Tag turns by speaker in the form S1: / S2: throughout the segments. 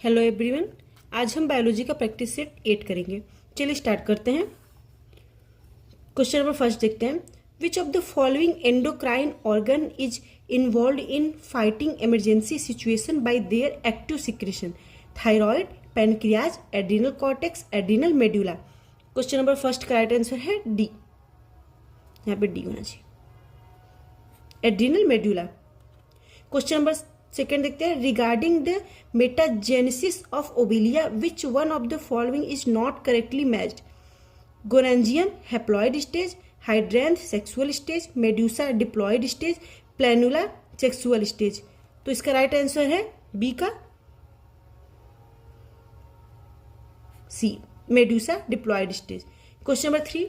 S1: Hello everyone, आज हम biology का प्रैक्टिस सेट 8 करेंगे। चलिए स्टार्ट करते हैं। क्वेश्चन नंबर फर्स्ट देखते हैं। Which of the following endocrine organ is involve in fighting emergency situation by their active secretion? Thyroid, pancreas, adrenal cortex, adrenal medulla. Question number first का right answer है D. यहाँ पे D होना चाहिए, adrenal medulla. Question number second देखते हैं। Regarding the metagenesis of Obelia which one of the following is not correctly matched? Gonangium haploid stage, hydranth sexual stage, medusa diploid stage, planula sexual stage. तो इसका right answer है B का C, medusa diploid stage. Question number 3।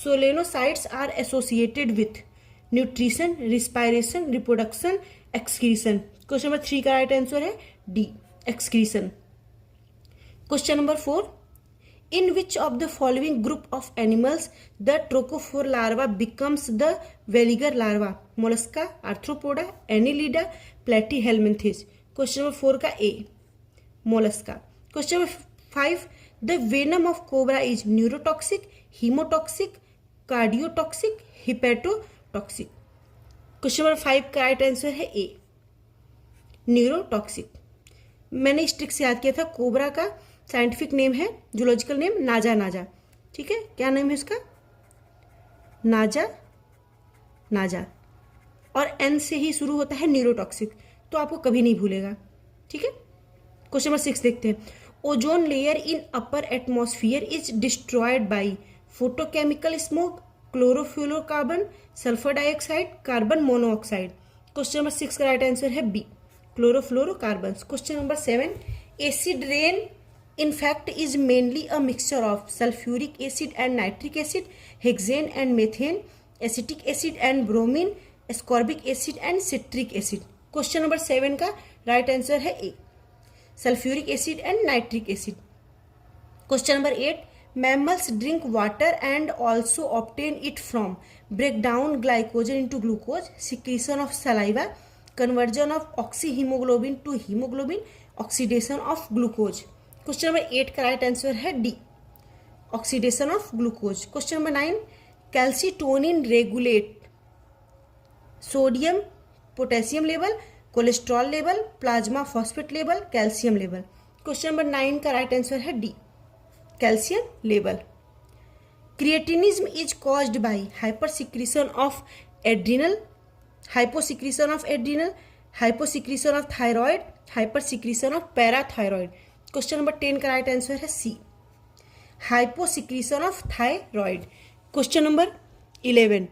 S1: Solenocytes are associated with nutrition, respiration, reproduction, excretion. Question number 3 का right answer है D, excretion. Question number 4। In which of the following group of animals the trochophore larva becomes the veliger larva? Mollusca, arthropoda, annelida, platyhelminthes. Question number 4 का A, mollusca. Question number 5। The venom of cobra is neurotoxic, haemotoxic, cardiotoxic, hepatotoxic. Question number 5 का right answer है ए, neurotoxic. मैंने इस trick से याद किया था। Cobra का साइंटिफिक नेम है, जूलॉजिकल नेम नाजा नाजा। ठीक है, क्या नेम है इसका? नाजा नाजा, और एन से ही शुरू होता है न्यूरोटॉक्सिक, तो आपको कभी नहीं भूलेगा। ठीक है। क्वेश्चन नंबर 6 देखते हैं। Ozone layer in upper atmosphere is destroyed by photochemical smoke, chlorofluorocarbon, sulphur dioxide, carbon monoxide. Question number 6 का राइट आंसर है B, chlorofluorocarbon. Question number 7। Acid rain in fact is mainly a mixture of sulfuric acid and nitric acid, hexane and methane, acetic acid and bromine, ascorbic acid and citric acid. Question number 7 का right answer है A, sulphuric acid and nitric acid. Question number 8। mammals drink water and also obtain it from break down glycogen into glucose, secretion of saliva, conversion of oxyhemoglobin to hemoglobin, oxidation of glucose। Question number 8 का right answer है D, oxidation of glucose. Question number 9। Calcitonin regulate sodium potassium level, cholesterol level, plasma phosphate level, calcium level. Question number 9 का right answer है D, calcium level. Cretinism is caused by hyper secretion of adrenal, hyposecretion of adrenal, hyposecretion of thyroid, hyper secretion of parathyroid. Question number 10 का right answer है C, hyposecretion of thyroid. Question number 11।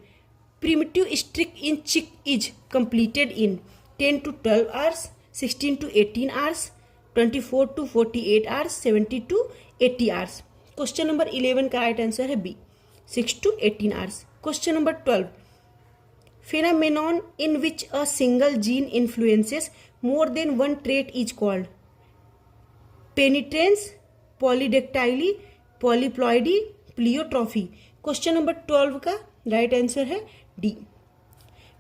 S1: Primitive streak in चिक is completed in 10 to 12 hours, 16 to 18 hours, 24 to 48 hours, 70 to 80 hours। Question number 11 का right answer है B, 6 to 18 hours। Question number 12। phenomenon in which a single gene influences more than one trait is called penetrance, polydactyly, polyploidy, pleiotropy. Question number 12 का right answer है D,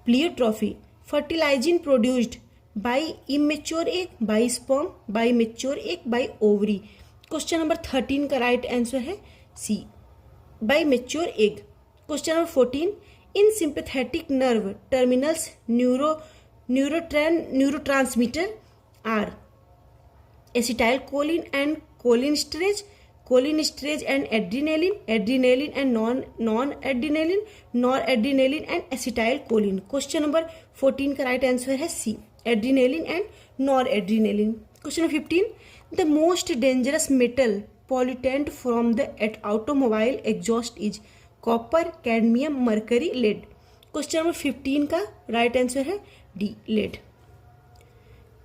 S1: pleiotropy. Fertilising produced by immature egg, by sperm, by mature egg, by ovary. Question number 13 का right answer है C, by mature egg. Question number 14। In sympathetic nerve terminals neurotransmitter are acetyl choline and cholinesterase, cholinesterase and adrenaline, adrenaline and non adrenaline, nor adrenaline and acetyl choline. Question number 14 का right answer है C, adrenaline and nor adrenaline. Question number 15। The most dangerous metal pollutant from the automobile exhaust is copper, cadmium, mercury, lead. Question number 15 का right answer है D, lead.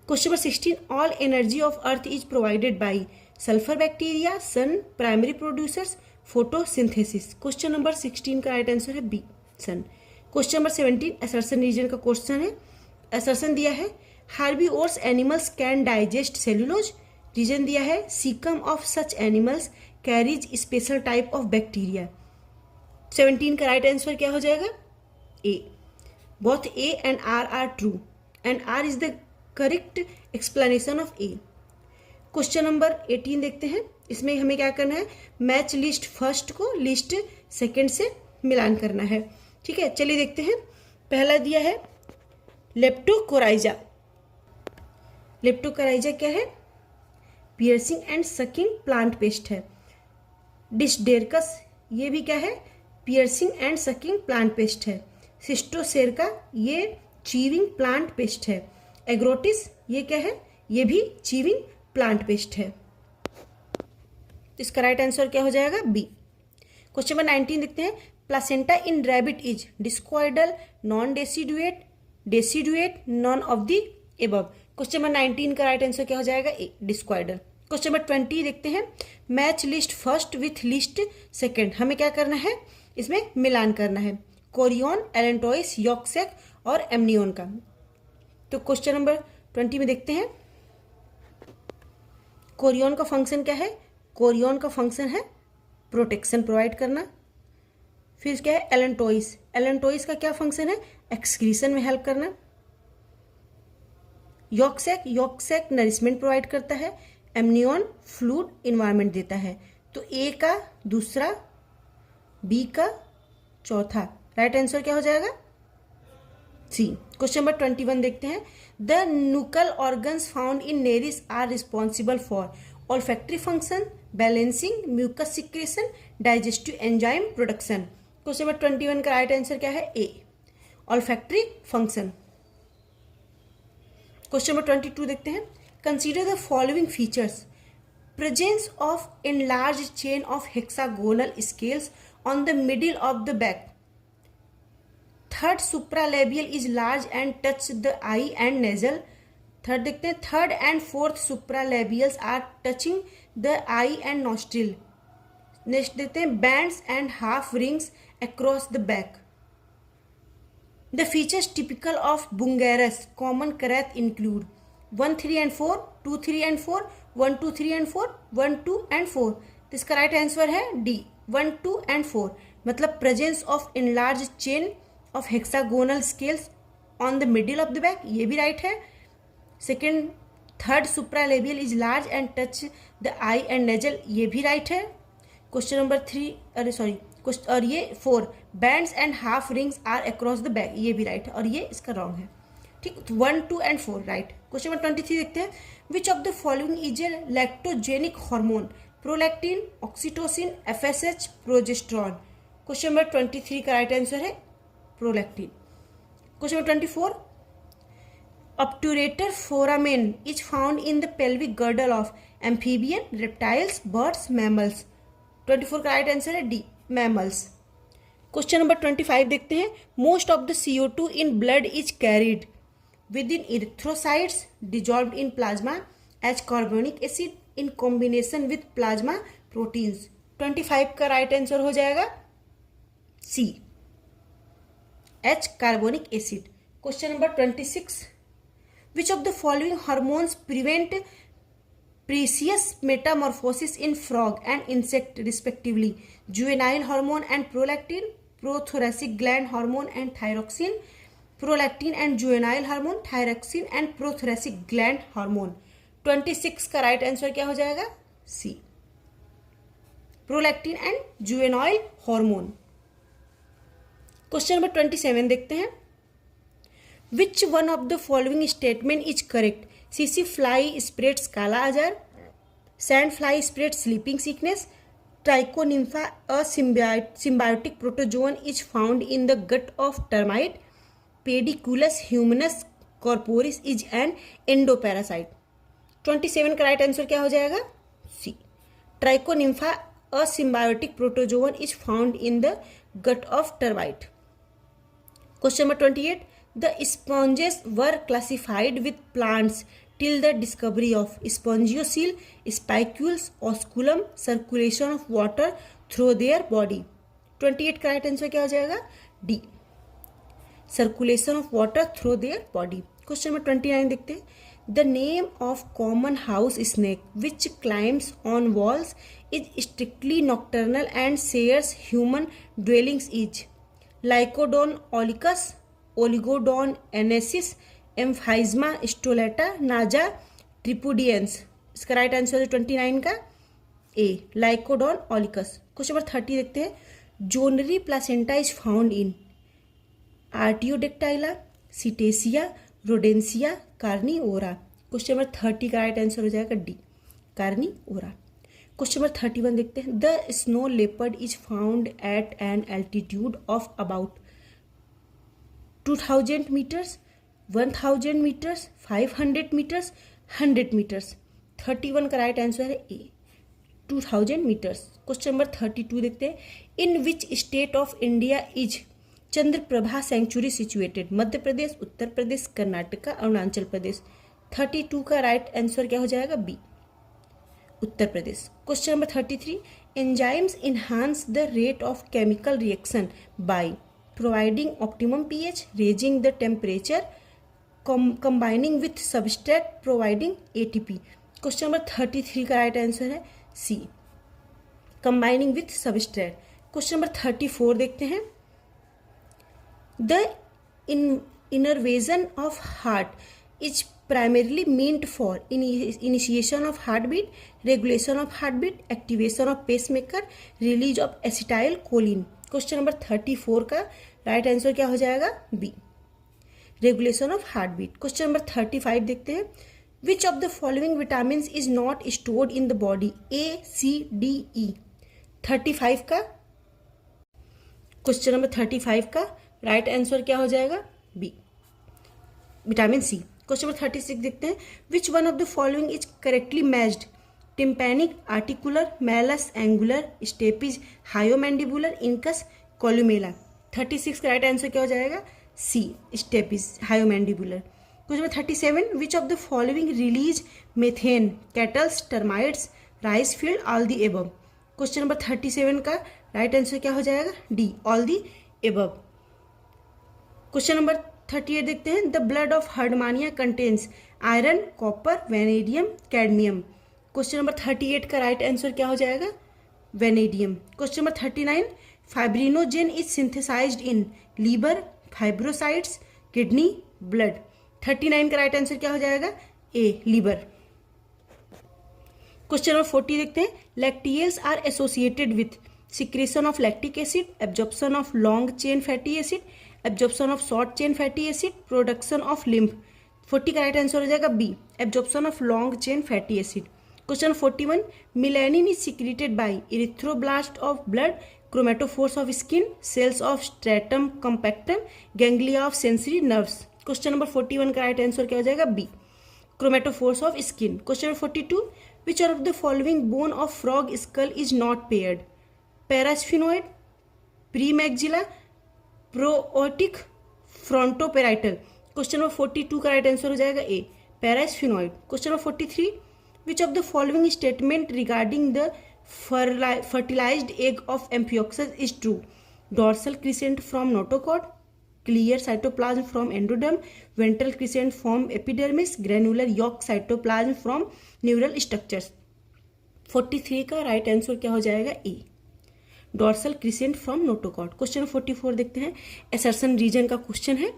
S1: Question number 16। All energy of earth is provided by sulphur bacteria, sun, primary producers, photosynthesis. Question number 16 का right answer है B, sun. Question number 17 assertion reason का question है। Assertion दिया है herbivores animals can digest cellulose. Reason दिया है caecum of such animals carries special type of bacteria. 17 का right answer क्या हो जाएगा? A. Both A and R true and R is the correct explanation of A. Question number 18 देखते हैं। इसमें हमें क्या करना है, मैच लिस्ट फर्स्ट को लिस्ट सेकंड से मिलान करना है। ठीक है, चलिए देखते हैं। पहला दिया है लेप्टोकोराइजा। लेप्टोकोराइजा क्या है, piercing and sucking plant paste है। डिस्डेरकस ये भी क्या है, piercing and sucking plant paste है। सिस्टोसेरका ये चीविंग प्लांट पेस्ट है। एग्रोटिस ये क्या है, ये भी चीविंग प्लांट पेस्ट है। इसका राइट आंसर क्या हो जाएगा, बी। क्वेश्चन नंबर 19 देखते हैं। Placenta in rabbit is discoidal, non deciduate, deciduate, none of the above. Question number 19 का राइट आंसर क्या हो जाएगा, ए, डिस्कॉइडल। क्वेश्चन नंबर 20 देखते हैं। Match list first with list second. हमें क्या करना है, इसमें मिलान करना है कोरियन, एलेंटोइस, यॉक्सेक और एमनियन का। तो क्वेश्चन नंबर 20 में देखते हैं। कोरियन का फंक्शन क्या है, कोरियन का फंक्शन है प्रोटेक्शन प्रोवाइड करना। फिर क्या है, एलेंटोइस, एलेंटोइस का क्या फंक्शन है, एक्सक्रीशन में हेल्प करना। यॉक्सेक, यॉक्सेक नरिशमेंट प्रोवाइड करता है। एमनियन फ्लूइड इन्वायरमेंट देता है। तो ए का दूसरा, बी का चौथा, राइट आंसर क्या हो जाएगा, सी। क्वेश्चन नंबर 21 देखते हैं। The nuchal organs found in Nereis are responsible for olfactory function, balancing, mucus secretion, digestive enzyme production. Question number 21 का राइट आंसर क्या है, A, olfactory function. Question number 22 देखते हैं। Consider the following features. Presence of enlarge chain of hexagonal scales on the middle of the back. Third supralabial is large and touch the eye and nasal. Third देखते हैं। Third and fourth सुप्रालेबियल्स are touching the eye and nostril. Next देखते हैं। Bands and half rings across the back. The features typical of Bungarus common krait include 1, 3 and 4, 2, 3 and 4, 1, 2, 3 and 4, 1, 2 and 4। तो इसका right answer है D, 1, 2 and 4। मतलब presence of enlarge chain of hexagonal scales on the middle of the back, ये भी right है। Second, third supralabial is large and touch the eye and nasal, ये भी right है। क्वेश्चन नंबर 3, अरे sorry, और ये 4, bands and half rings are across the back, ये भी राइट है और ये इसका रॉन्ग है। ठीक, 1, 2 and 4 राइट। क्वेश्चन नंबर 23 देखते हैं। Which of the following is a lactogenic hormone. Prolactin, oxytocin, FSH, progesterone. Question number 23 का राइट आंसर है prolactin. Question number 24। obturator foramen is found in the pelvic girdle of amphibian, reptiles, birds, mammals। 24 का right answer है D, mammals। Question number 25 देखते हैं। Most of the CO2 in blood is carried within erythrocytes dissolved in plasma as carbonic acid in combination with plasma proteins. 25 का right answer हो जाएगा C, H carbonic acid. Question number 26। Which of the following hormones prevent precoce metamorphosis in frog and insect respectively? Juvenile hormone and prolactin, prothoracic gland hormone and thyroxine, prolactin and juvenile hormone, thyroxine and prothoracic gland hormone। 26 का right answer क्या हो जाएगा, C, prolactin and juvenile hormone. Question number 27 देखते हैं। Which one of the following statement is correct? CC fly spreads काला आजार, sand fly spreads sleeping sickness, Trichonympha, a symbiotic protozoan, is found in the gut of termite, Pediculus humanus corporis is an endoparasite। 27 का right answer क्या हो जाएगा, सी, Trichonympha, a symbiotic protozoan, is found in the gut of termite। Question number 28. The sponges were classified with plants till the discovery of spongiocele, spicules, osculum, circulation of water through their body। 28 का right answer क्या हो जाएगा, D, circulation of water through their body. Question number 29 देखते हैं। The name of common house snake which climbs on walls is strictly nocturnal and shares human dwellings is Lycodon aulicus, Oligodon arnensis, Amphiesma stolata, Naja tripudians. इसका right answer है 29 का ए, लाइकोडॉन ऑलिकस। Question number 30 देखते हैं, zonary placenta is found in artiodactyla, cetacea, rodentia, carnivora. Question number 30 का right answer हो जाएगा D, कार्निओरा। Question number 31 देखते हैं, the snow leopard is found at an altitude of about 2000 metres, 1000 metres, 500 metres, 100 metres. 31 का right answer है ए, 2000 metres. Question number 32 देखते हैं, in which state of India is Chandraprabha sanctuary situated, Madhya Pradesh, Uttar Pradesh, Karnataka, Arunachal Pradesh. 32 का right answer क्या हो जाएगा B, Uttar Pradesh. Question number 33, enzymes enhance the rate of chemical reaction by providing optimum pH, raising the temperature, combining with substrate, providing ATP. Question number 33 का right answer है C, combining with substrate. Question number 34 देखते हैं, the innervation of heart is primarily meant for initiation of heartbeat, regulation of heartbeat, activation of pacemaker, release of acetylcholine। Question number 34 का right answer क्या हो जाएगा B, regulation of heartbeat. Question number 35 देखते हैं, which of the following vitamin is not stored in the body, A, C, D, E. 35 का question number 35 का right answer क्या हो जाएगा B, vitamin C. Question number 36 देखते हैं, which one of the following is correctly matched, tympanic, articular, malleus, angular, stapes, hyomandibular, incus, columella. 36 का right answer क्या हो जाएगा C, stapes, hyomandibular. Question number 37, which of the following release methane, cattles, termites, rice field, all the above. Question number 37 का right answer क्या हो जाएगा D, all the above. Question number 38 देखते हैं, the blood of herdmania contains iron, copper, vanadium, cadmium. Question number 38 का right answer क्या हो जाएगा vanadium. Question number 39, fibrinogen is synthesised in liver, fibrocytes, kidney, blood. 39 का राइट आंसर क्या हो जाएगा ए, लीवर। क्वेश्चन नंबर 40 देखते हैं, lacteals are associated with secretion of lactic acid, absorption of long chain fatty acid, absorption of short chain fatty acid, production of lymph. 40 का right answer हो जाएगा B, absorption of long chain fatty acid. Question 41, melanin is secreted by erythroblast of blood, chromatophores of skin, cells of stratum compactum, ganglia of sensory nerves. Question number 41 का right answer क्या हो जाएगा B, chromatophores of skin. Question number 42, which of the following bone of frog skull is not paired, parasphenoid, premaxilla, prootic, frontoparietal. Question number 42 का right answer हो जाएगा A, parasphenoid. Question number 43, which of the following statement regarding the fertilised egg of amphioxus is true, dorsal crescent from notochord, clear cytoplasm from endoderm, ventral crescent from epidermis, granular yolk cytoplasm from neural structures. 43 का right answer क्या हो जाएगा A, dorsal crescent from notochord. Question 44 देखते हैं, assertion reason का question है।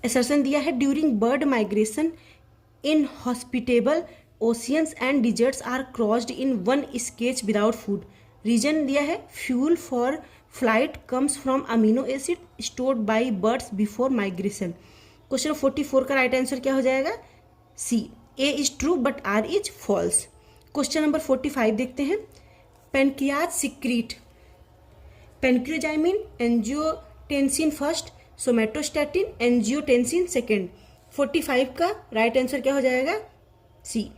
S1: Assertion दिया है, during bird migration inhospitable oceans and deserts are crossed in one stretch without food. Reason दिया है, fuel for flight comes from amino acid stored by birds before migration. Question 44 का right answer क्या हो जाएगा C, A is true but R is false. Question number 45 देखते हैं, pancreas secrete pancreozymin, angiotensin first, somatostatin, angiotensin second. 45 का right answer क्या हो जाएगा सी,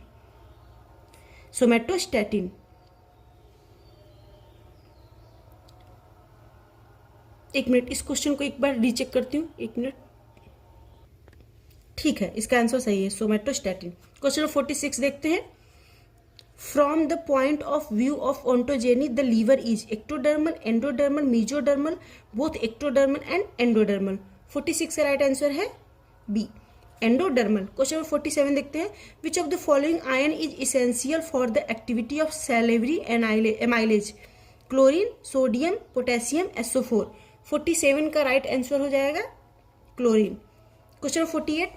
S1: सोमेटोस्टैटिन। एक मिनट, इस क्वेश्चन को एक बार रीचेक करती हूँ, एक मिनट। ठीक है, इसका आंसर सही है, सोमेटोस्टैटिन। क्वेश्चन 46 देखते हैं, from the point of view of ontogeny the liver is ectodermal, endodermal, mesodermal, both ectodermal and endodermal. 46 का राइट आंसर है बी, एंडोडर्मल। क्वेश्चन नंबर 47 देखते हैं, which of the following ion is essential for the activity of salivary amylase, chlorine, sodium, potassium, SO4। 47 का right answer हो जाएगा chlorine. Question 48,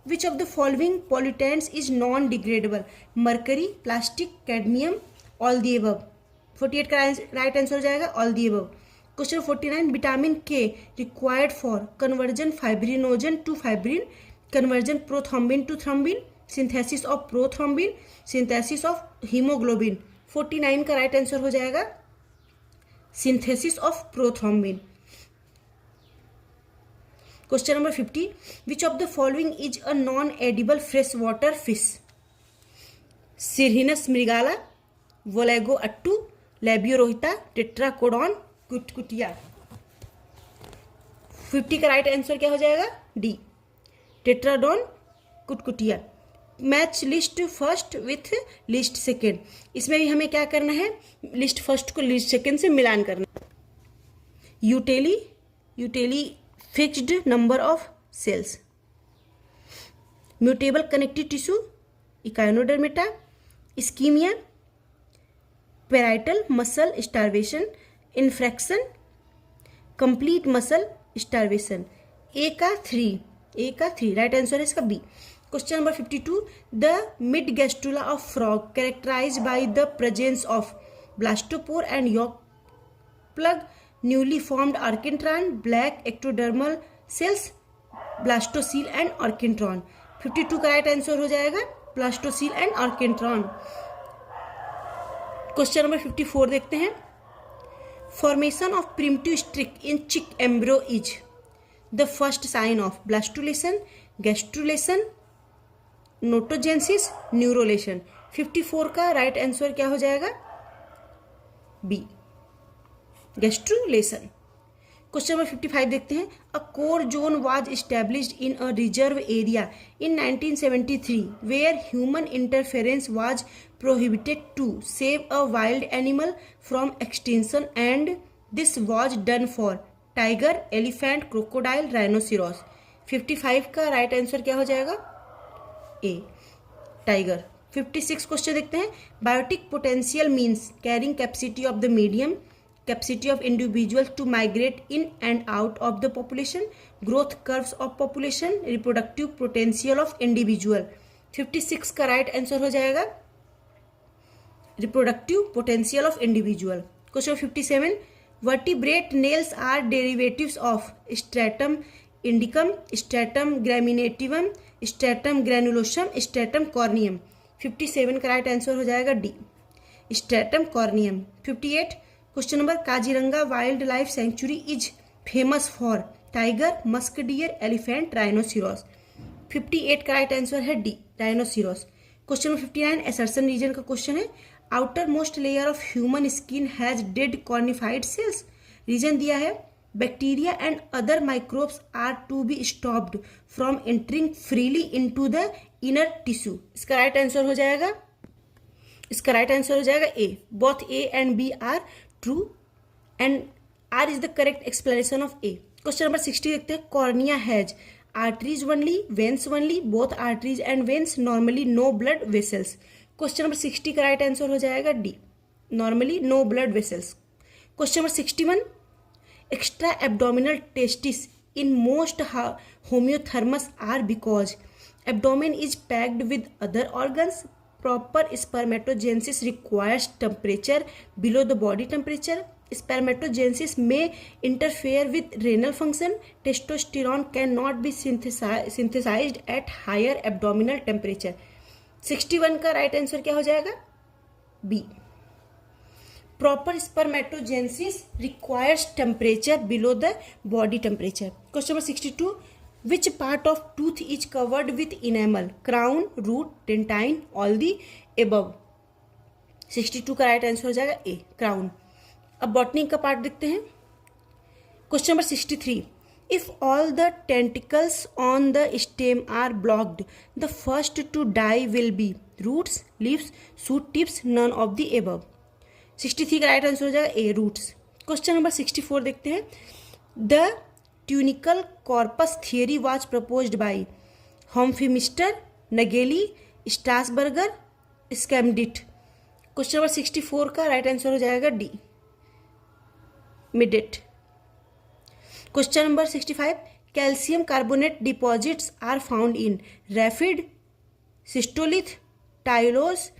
S1: which of the following pollutants is non degradable? Mercury, plastic, cadmium, all the above. 48 का right answer हो जाएगा all the above. Question 49, vitamin K required for conversion fibrinogen to fibrin, conversion prothrombin to thrombin, synthesis of prothrombin, synthesis of haemoglobin. 49 का right answer हो जाएगा synthesis of prothrombin. Question number 50, which of the following is a non edible fresh water fish? Cirrhinus mrigala, wallago attu, labeo rohita, tetraodon, cutcutia. 50 का right answer क्या हो जाएगा? D, टेट्राडॉन cutcutia. Match list first with list second, इसमें भी हमें क्या करना है? लिस्ट फर्स्ट को लिस्ट सेकेंड से मिलान करना। Eutely fixed number of cells, mutable connective tissue, echinodermata, ischaemia, parietal muscle starvation, infarction, complete muscle starvation. A का थ्री राइट आंसर है इसका B. Question number 52, the mid gastrula of frog characterised by the presence of blastopore and yolk plug, newly formed archenteron, black ectodermal sales, blastocoel and archenteron. 52 का right answer हो जाएगा blastocoel and archenteron. Question number 54 देखते हैं। Formation of primitive streak in chick embryo is the first sign of blastulation, gastrulation, notogenesis, neurulation. 54 का right answer क्या हो जाएगा? B, gastrulation. Question number 55 देखते हैं। A core zone was established in a reserve area in 1973 where human interference was prohibited to save a wild animal from extinction and this was done for tiger, elephant, crocodile, rhinoceros. 55 का right answer क्या हो जाएगा? ए, tiger. 56 question देखते हैं। Biotic potential means carrying capacity of the medium, capacity of individuals to migrate in and out of the population, growth curves of population, reproductive potential of individual। 56 का right answer हो जाएगा reproductive potential of individual। Question 57, vertebrate nails are derivatives of stratum indicum, stratum graminativum, stratum granulosum, stratum corneum। 57 का right answer हो जाएगा D, stratum corneum। 58 question number, Kaziranga wild life sanctuary is famous for tiger, musk deer, elephant, rhinoceros. 58 का right answer है D, rhinoceros. Question number 59 assertion reason का question है। Outer most layer of human skin has dead cornified cells. Reason दिया है bacteria and other microbes are to be stopped from entering freely into the inner tissue. इसका right answer हो जाएगा A, both A and B are true and R is the correct explanation of A. Question number 60 देखते हैं। Cornea has arteries only, veins only, both arteries and veins, normally no blood vessels. Question number 60 का right answer हो जाएगा D, normally no blood vessels. Question number 61, extra abdominal testis in most homeothermous are because abdomen is packed with other organs, proper spermatogenesis requires temperature below the body temperature, spermatogenesis may interfere with renal function, testosterone cannot be synthesized at higher abdominal temperature। 61 का right answer क्या हो जाएगा? B, proper spermatogenesis requires temperature below the body temperature। Question number 62, which part of tooth is covered with enamel, crown, root, dentine, all the above। 62 का right answer हो जाएगा ए, crown. अब botany का part देखते हैं। Question number 63, if all the tentacles on the stem are blocked, the first to die will be roots, leaves, shoot tips, none of the above। 63 का right answer हो जाएगा ए, roots. Question number 64 देखते हैं। The tunica corpus theory was proposed by Hofmeister, Nageli, Strasburger, Schmidt. Question number 64 का right answer हो जाएगा D, Schmidt. Question number 65, calcium carbonate deposits are found in raphides, cystolith, tyloses,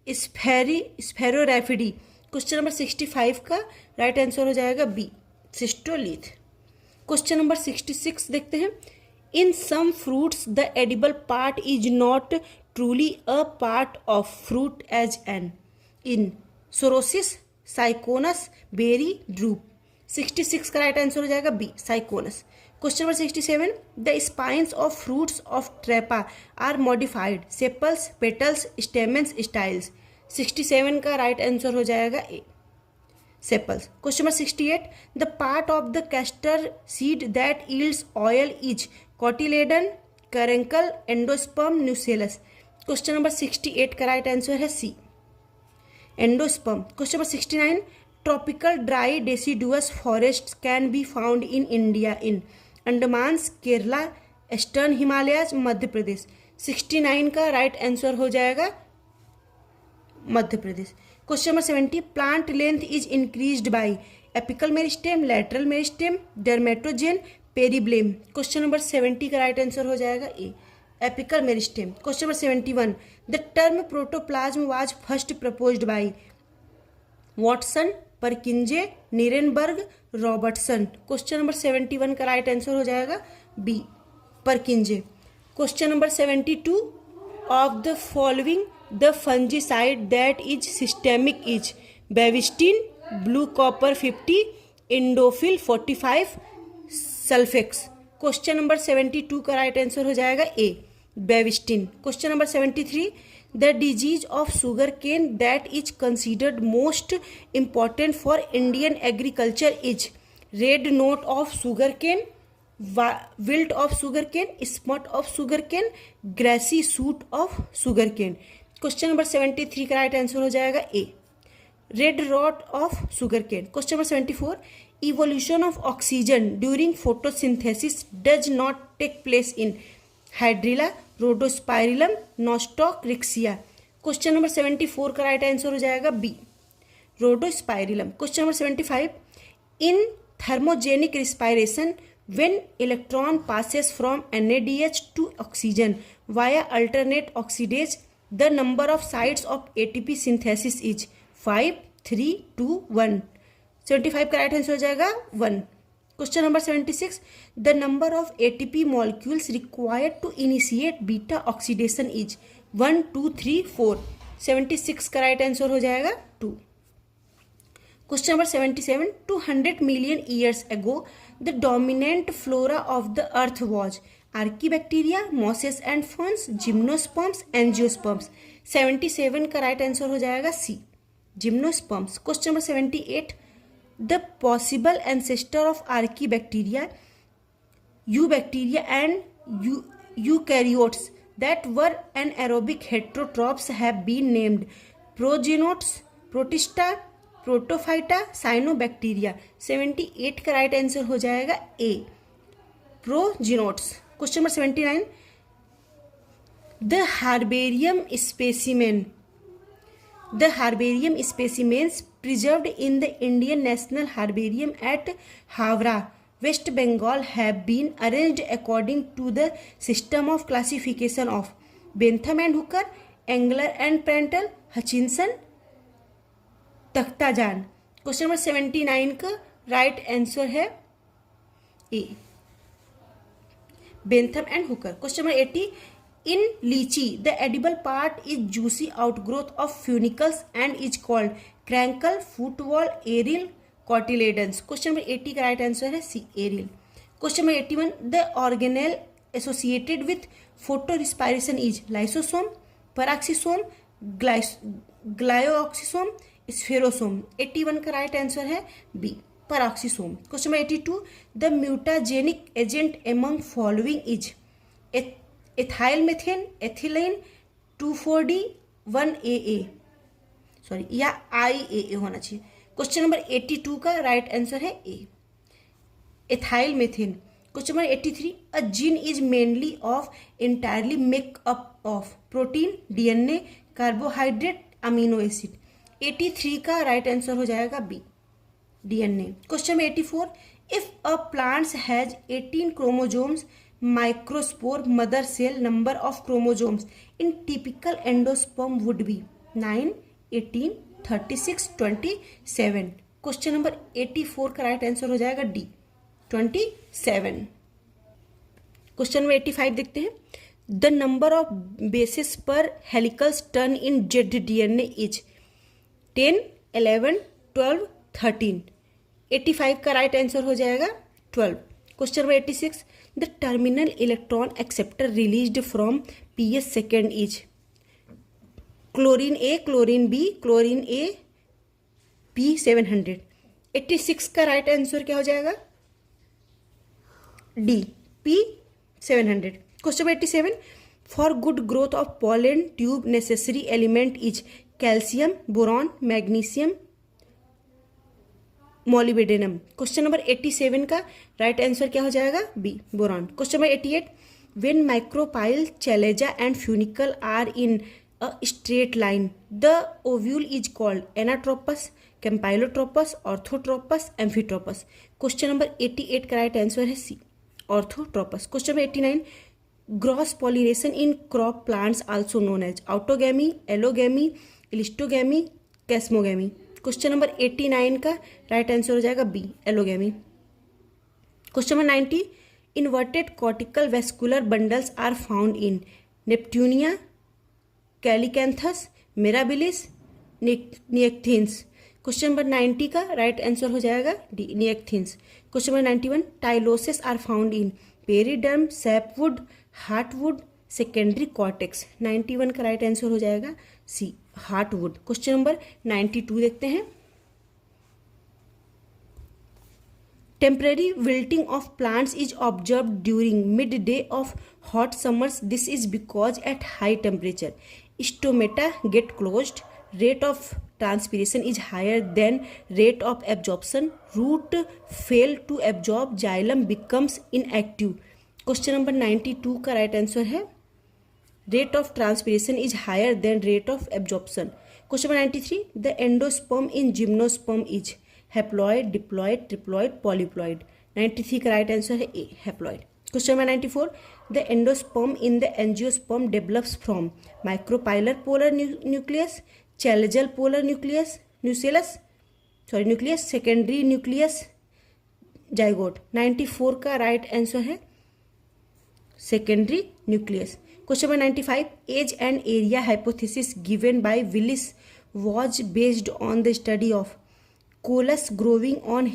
S1: sphaeraphides. Question number 65 का right answer हो जाएगा B, सिस्टोलिथ। Question number 66 देखते हैं। In some fruits the edible part is not truly a part of fruit as an in sorosis, syconus, berry, drupe. 66 का right answer हो जाएगा B, syconus. Question number 67। The spines of fruits of trapa are modified sepals, petals, stamens, styles. 67 का right answer हो जाएगा A, sepals. Question number 68। The part of the castor seed that yields oil is cotyledon, कैरेंकल, endosperm, nucellus. Question number 68 का right answer है C, endosperm. Question number 69। Tropical dry deciduous forest can be found in India in Andamans, Kerala, eastern Himalayas, Madhya Pradesh. 69 का right answer हो जाएगा Madhya Pradesh. Question number 70। Plant length is increased by apical meristem, lateral meristem, dermatogen, periblem. Question number 70 का right answer हो जाएगा A, apical meristem. Question number 71। The term protoplasm was first proposed by Watson, Purkinje, Nirenberg, Robertson. Question number 71 का right answer हो जाएगा B, Purkinje. Question number 72। Of the following the fungicide that is systemic is Bavistin, blue copper 50, Indofil 45, Sulfex. Question number 72 का right answer हो जाएगा A, Bavistin. Question number 73। The disease of sugar cane that is considered most important for Indian agriculture is red rot of sugar cane, wilt of sugar cane, spot of sugar cane, grassy shoot of sugar cane. Question number 73 का right answer हो जाएगा A, red rot of sugar cane. Question number 74। Evolution of oxygen during photosynthesis does not take place in hydrilla, rhodospirillum, nostoc, riccia. Question number 74 का right answer हो जाएगा B, rhodospirillum. Question number 75। In thermogenic respiration when electron passes from NADH to oxygen via alternate oxidase, the number of sites of ATP synthesis is 5, 3, 2, 1। 75 का right answer हो जाएगा 1। Question number 76। The number of ATP molecules required to initiate beta oxidation is 1, 2, 3, 4। 76 का right answer हो जाएगा 2। Question number 77. 200 million years ago, the dominant flora of the earth was Archaebacteria, mosses and ferns, gymnosperms, angiosperms। 77 का right answer हो जाएगा सी, gymnosperms। Question number 78. The possible ancestor of Archaebacteria, Eubacteria and eukaryotes that were anaerobic heterotrophs have been named Progenotes, Protista, protophyta, cyanobacteria. 78 का right answer हो जाएगा A, progenotes. Question number 79। The herbarium specimens preserved in the Indian national herbarium at Howrah, West Bengal have been arranged according to the system of classification of Bentham and Hooker, Engler and Prantl, Hutchinson, Takhtajan. Question number 79 का right answer है A, Bentham and Hooker. Question number 80। In litchi the edible part is juicy outgrowth of funicles and is called caruncle, footwall, aril, cotyledons. Question number 80 का right answer है C, aril. Question number 81। The organelle associated with photo respiration is lysosome, peroxisome, glyoxysome, spherosome. 81 का right answer है B, peroxisome. Question number 82। The mutagenic agent among following is ethyl methane, ethylene, 2,4-D, 1AA, sorry या IAA होना चाहिए। Question number 82 का right answer है A, ethyl methane. Question number 83। A gene is mainly of entirely make up of protein, DNA, carbohydrate, amino acid. 83 का right answer हो जाएगा B, DNA। Question 84। If a plants has 18 chromosomes, microspore mother cell number of chromosomes in typical endosperm would be 9, 18, 36, 27। Question number 84 का right answer हो जाएगा D 27। Question number 85 देखते हैं। The number of bases per helicals turn in Z DNA is 10, 11, 12, 13। 85 का right answer हो जाएगा 12। Question number 86। The terminal electron acceptor released from PS second is chlorine A, chlorine B, chlorine A, P700। 86 का right answer क्या हो जाएगा? D P700। Question 87। For good growth of pollen tube necessary element is calcium, boron, magnesium, molybdenum. Question number 87 का right answer क्या हो जाएगा? B boron. Question number 88। When micropyle, chalaza and funicle are in a straight line, the ovule is called anatropous, campylotropous, orthotropous, amphitropous। Question number 88 का right answer है C orthotropous. Question number 89। Cross pollination in crop plants also known as autogamy, allogamy, cleistogamy, chasmogamy. Question number 89 का right answer हो जाएगा B allogamy. Question number 90। Inverted cortical vascular bundles are found in Neptunia, Calycanthus, Mirabilis, Nyctanthes. Question number 90 का right answer हो जाएगा D Nyctanthes. Question number 91। Tyloses are found in periderm, sapwood, heartwood, secondary cortex. 91 का right answer हो जाएगा सी heartwood. Question number 92 देखते हैं। Temporary wilting of plants is observed during midday of hot summers. This is because at high temperature, stomata get closed, rate of transpiration is higher than rate of absorption, root fail to absorb, xylem becomes inactive। Question number 92 का right answer है rate of transpiration is higher than rate of absorption। क्वेश्चन नंबर 93। The endosperm in gymnosperm is haploid, diploid, triploid, polyploid. 93 का right answer है A haploid. Question number 94। The endosperm in the angiosperm develops from micropylar polar nucleus, chalazal polar nucleus, secondary nucleus, zygote. 94 का right answer है secondary nucleus. Question number 95। Age and area hypothesis given by Willis was based on the study of Coleus growing on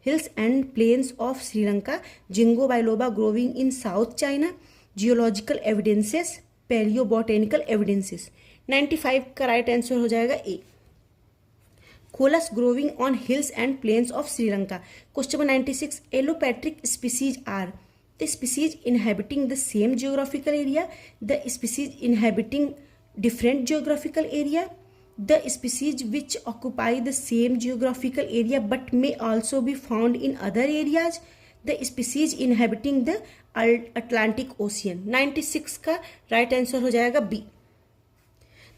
S1: hills and plains of Sri Lanka, ginkgo biloba growing in South China, geological evidences, palaeobotanical evidences. 95 का right answer हो जाएगा A Coleus growing on hills and plains of Sri Lanka. Question number 96। Allopatric species are the species inhabiting the same geographical area, the species inhabiting different geographical area, the species which occupy the same geographical area but may also be found in other areas, the species inhabiting the Atlantic Ocean। 96 का right answer हो जाएगा B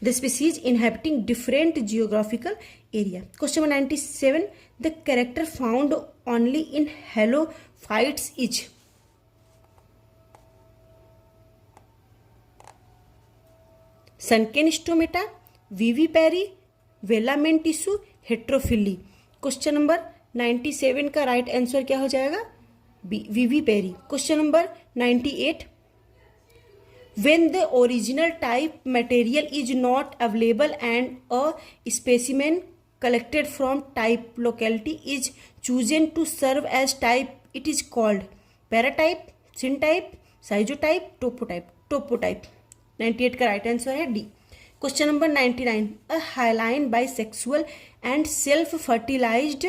S1: the species inhabiting different geographical area। Question number 97। the character found only in halophytes is sunken stomata, vivipary, velamen tissue, heterophylly. Question number 97 का right answer क्या हो जाएगा? B vivipary. Question number 98। When the original type material is not available and a specimen collected from type locality is chosen to serve as type, it is called paratype, syntype, isotype, topotype. 98 का right answer है D. Question number 99। A hyaline bisexual and self fertilized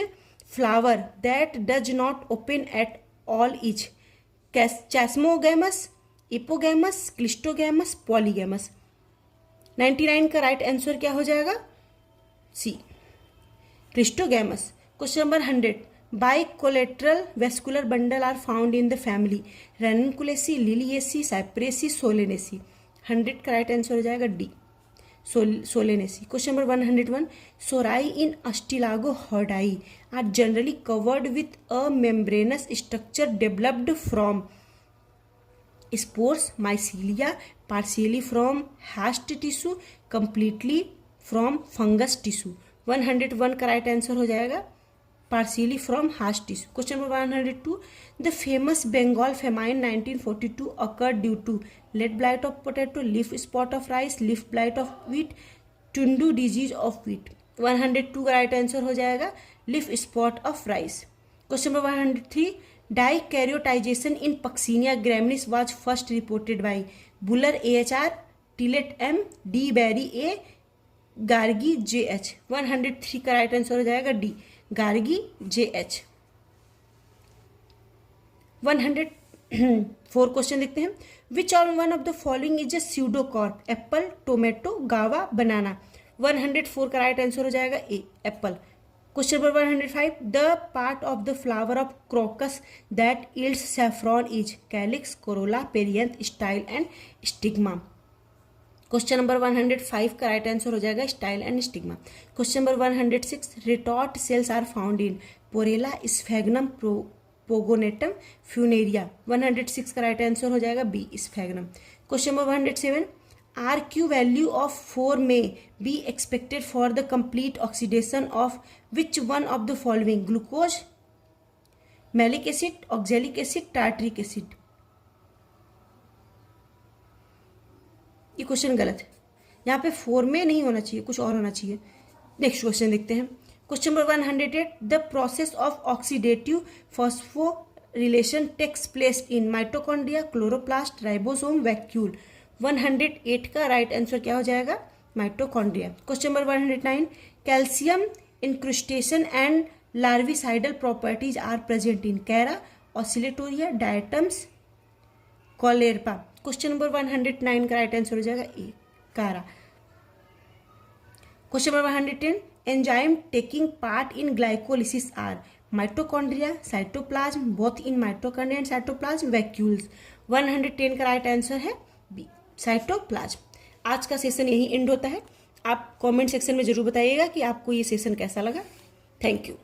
S1: flower that does not open at all is chasmogamous, epigamous, cleistogamous, polygamous. 99 का right answer क्या हो जाएगा? C cleistogamous. Question number 100। Bicollateral vascular bundle are found in the family Ranunculaceae, Liliaceae, Cyperaceae, Solanaceae. 100 का right answer हो जाएगा D Solanaceae. Question number 101, sori in Ustilago hordei are generally covered with a membranous structure developed from spores, mycelia, partially from host tissue, completely from fungus tissue. 101 का right answer हो जाएगा partially from host tissue. Question number 102, the famous Bengal famine 1942 occurred due to late blight of potato, leaf spot of rice, leaf blight of wheat, tundu disease of wheat. 102 का right answer हो जाएगा leaf spot of rice. Question number 103, dikaryotization in Puccinia graminis was first reported by Buller AHR, Tillett M, डी बैरी A, Gargi JH। 103 का right answer हो जाएगा D, Gargi JH। 104 question देखते हैं, which all one of the following is a pseudocarp, apple, tomato, guava, banana. 104 का right answer हो जाएगा A, apple. Question number 105, the part of the flower of crocus that yields saffron is calyx, corolla, perianth, style and stigma. Question number 105 का right answer हो जाएगा style and stigma. Question number 106, retort cells are found in Porella, Sphagnum, Pogonatum, Funaria. 106 का right answer हो जाएगा B, sphagnum. Question number 107, RQ value of 4 may be expected for the complete oxidation of which one of the following, glucose, malic acid, oxalic acid, tartaric acid. ये क्वेश्चन गलत है, यहाँ पे 4 में नहीं होना चाहिए, कुछ और होना चाहिए। नेक्स्ट क्वेश्चन देखते हैं। Question number 108, the process of oxidative phosphorylation takes place in mitochondria, chloroplast, ribosome, vacuole. 108 का राइट आंसर क्या हो जाएगा, mitochondria. Question number 109, calcium incrustation and larvicidal properties are present in Chara, Oscillatoria, diatoms, Caulerpa. Question number 109 का right answer हो जाएगा A, Chara. Question number 110, enzyme taking part in glycolysis are mitochondria, cytoplasm, both in mitochondria and cytoplasm, vacuoles. 110 का right answer है B, cytoplasm. आज का session यही and होता है। आप कमेंट सेक्शन में जरूर बताइएगा कि आपको ये सेशन कैसा लगा। Thank you.